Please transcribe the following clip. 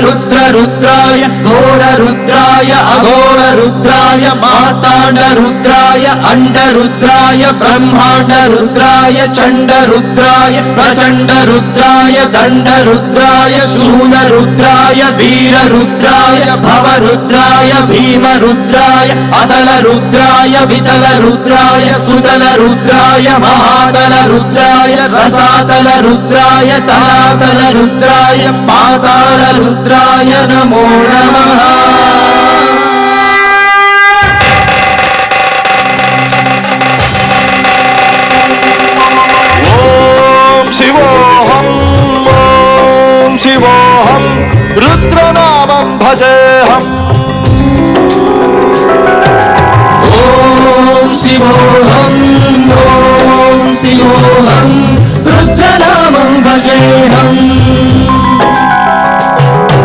रुद्र रुद्राय घोर रुद्राय अघोर रुद्राय मार्तांड रुद्राय अंड रुद्राय ब्रह्मांड रुद्राय चंड रुद्राय प्रचंड रुद्राय दंड रुद्राय शूल रुद्राय वीर रुद्राय भव रुद्राय भीम रुद्राय अतल रुद्राय वितल रुद्राय सुतल रुद्राय महातल रुद्राय रसातल रुद्राय तलातल रुद्राय पाताल रुद्राय नमो नमः। ओम शिवोऽहं रुद्रनामं भजेऽहम्। ओम शिवोऽहं रुद्रनामं भजेऽहम्।